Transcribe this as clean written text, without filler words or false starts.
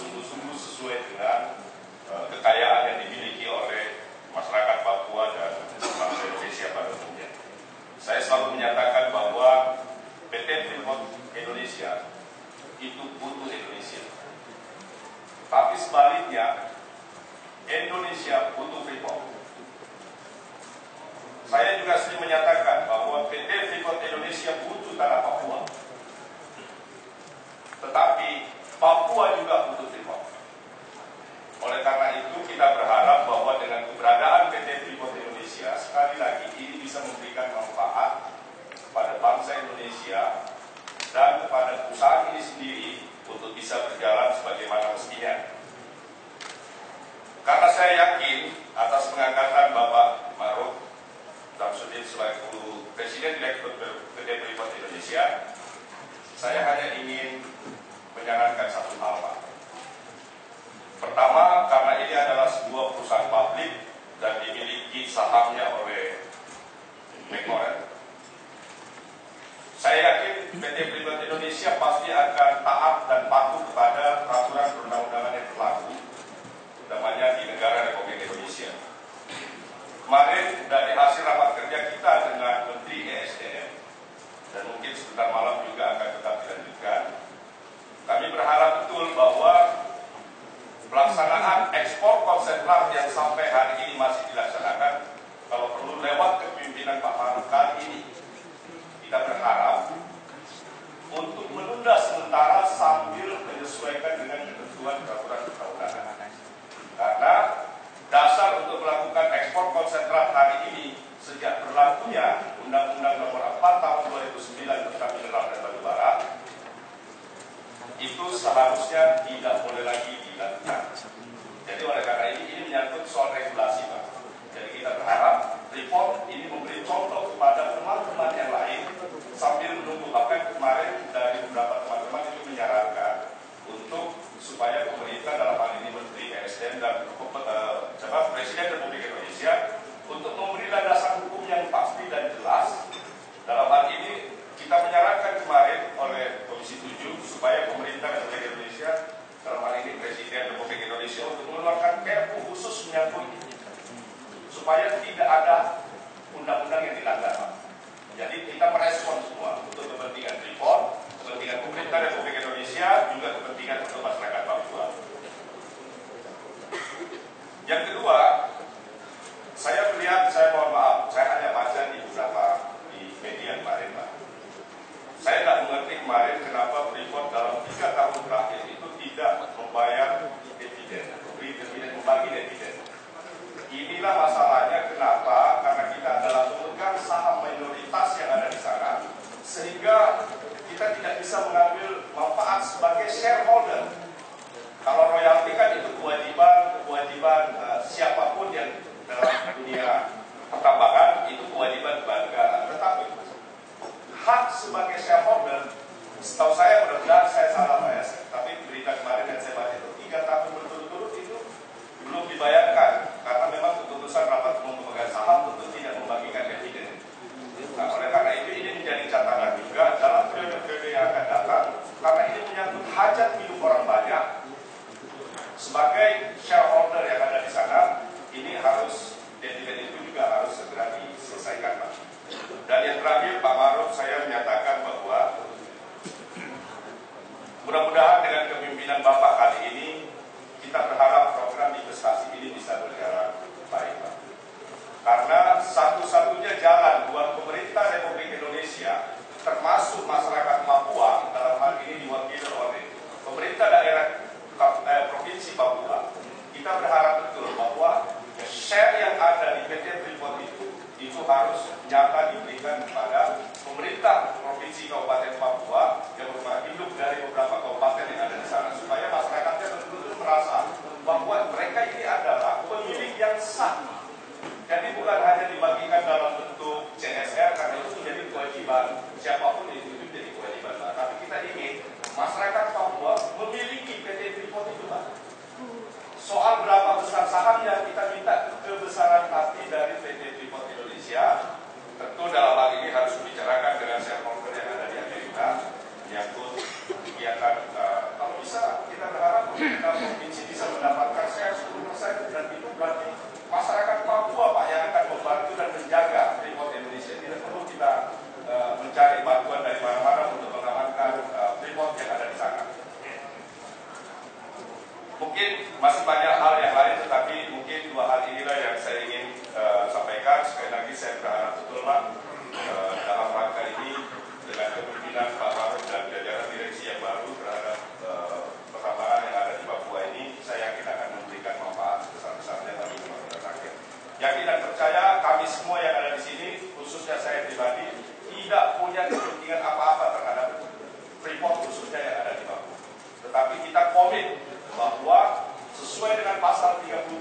sungguh-sungguh sesuai dengan kekayaan yang dimiliki oleh masyarakat Papua dan bangsa Indonesia pada umumnya. Saya selalu menyatakan bahwa PT Freeport Indonesia itu butuh Indonesia. Tapi sebaliknya, Indonesia butuh Freeport. Saya juga sering menyatakan bahwa PT Freeport Indonesia butuh tanah Papua. Tetapi Papua juga butuh Freeport. Oleh karena itu kita berharap bahwa dengan keberadaan PT Freeport Indonesia, sekali lagi ini bisa memberikan manfaat kepada bangsa Indonesia dan kepada perusahaan ini sendiri untuk bisa berjalan sebagaimana mestinya. Karena saya yakin atas pengangkatan Bapak Ma'ruf Samsudin selaku Presiden Direktur PT Freeport Indonesia, saya hanya ingin menyarankan satu hal, Pak. Pertama, karena ini adalah sebuah perusahaan publik dan dimiliki sahamnya oleh McMoran, saya yakin PT Freeport Indonesia pasti akan taat dan patuh kepada peraturan perundang-undangan yang berlaku, namanya di negara Republik Indonesia. Kemarin dari hasil rapat kerja kita dengan Menteri ESDM, dan mungkin sebentar malam juga akan tetap dilanjutkan, kami berharap betul bahwa pelaksanaan ekspor konsentrat yang sampai hari ini masih dilaksanakan, kalau perlu lewat kepemimpinan Pak Ma'ruf kali ini, kita berharap untuk menunda sementara sambil menyesuaikan dengan ketentuan peraturan perundang-undangan. Karena dasar untuk melakukan ekspor konsentrat hari ini sejak berlakunya Undang-Undang Nomor 4 Tahun 2009 tentang mineral dan batu bara itu seharusnya tidak boleh lagi dilakukan. Jadi oleh karena ini menyangkut soal regulasi, Pak. Jadi kita berharap Freeport ini memberi contoh kepada teman-teman yang lain sambil menunggu, bahkan kemarin dari beberapa teman-teman itu menyarankan untuk supaya pemerintah dalam hal ini Menteri ESDM dan Presiden Republik Indonesia untuk memberi landasan hukum yang pasti dan jelas. Dalam hal ini kita menyarankan kemarin oleh Komisi 7 supaya pemerintah Republik Indonesia, dalam hal ini Presiden Republik Indonesia, untuk mengeluarkan Perpu khusus menyangkut ini, supaya tidak ada undang-undang yang dilanggar. Jadi kita merespon semua untuk kepentingan Freeport, kepentingan pemerintah Republik Indonesia, juga kepentingan untuk masyarakat Papua. Yang kedua, saya melihat, saya mohon maaf, saya hanya baca di beberapa di media kemarin, Pak. Saya tidak mengerti kemarin kenapa Freeport dalam 3 tahun terakhir itu tidak membayar dividen, membagi dividen. Inilah masalahnya, kenapa? Karena kita adalah pemegang saham mayoritas yang ada di sana, sehingga kita tidak bisa mengambil manfaat sebagai shareholder. Kalau royalti kan itu kewajiban siapapun yang dalam dunia pertambangan, itu kewajiban negara. Tetapi hak sebagai shareholder, setahu saya, mudah-mudahan saya salah, Pak, ya, tapi berita kemarin yang saya baca itu 3 tahun berturut-turut itu belum dibayarkan karena memang keputusan rapat umum pemegang saham untuk tidak membagikan dividen. Nah, oleh karena itu ini menjadi catatan juga dalam periode-periode yang akan datang, karena ini menyangkut hajat hidup orang banyak. Sebagai shareholder yang ada di sana, ini harus dividen itu juga harus segera diselesaikan, Pak. Dan yang terakhir, Pak Ma'ruf, saya menyatakan bahwa mudah-mudahan dengan kepemimpinan Bapak kali ini, kita berharap program investasi ini bisa berjalan baik, Pak. Karena satu-satunya jalan buat pemerintah Republik Indonesia, termasuk masyarakat Papua, dalam hal ini diwakili oleh pemerintah daerah Provinsi Papua, kita berharap betul bahwa share yang ada di PT Freeport itu harus nyata diberikan kepada pemerintah Provinsi Kabupaten Papua yang merupakan induk dari beberapa kabupaten yang ada di sana, supaya masyarakatnya betul-betul merasa bahwa mereka ini adalah pemilik yang sah. Jadi bukan hanya dibagikan dalam bentuk CSR, karena itu menjadi kewajiban siapapun itu menjadi kewajiban, tapi kita ingin masyarakat Papua memiliki PT Freeport itu, Pak. Soal berapa besar sahamnya, kita minta kebesaran pasti dari PT Freeport Indonesia. Tentu dalam hal ini harus dibicarakan dengan shareholder yang ada di Amerika, menyangkut kegiatan. Kalau bisa, kita berharap pemerintah Mungkin masih banyak hal yang lain, tetapi mungkin dua hal inilah yang saya ingin sampaikan. Sekali lagi saya berharap betul Pak, dalam rangka ini dengan kepemimpinan Pak Faruk dan jajaran direksi yang baru terhadap pertambangan yang ada di Papua ini, saya yakin akan memberikan manfaat sebesar-besarnya bagi masyarakat rakyat. Yakin dan percaya kami semua yang ada di sini, khususnya saya pribadi, tidak punya kepentingan apa-apa terhadap Freeport khususnya yang ada di Papua. Tetapi kita komit bahwa sesuai dengan pasal 33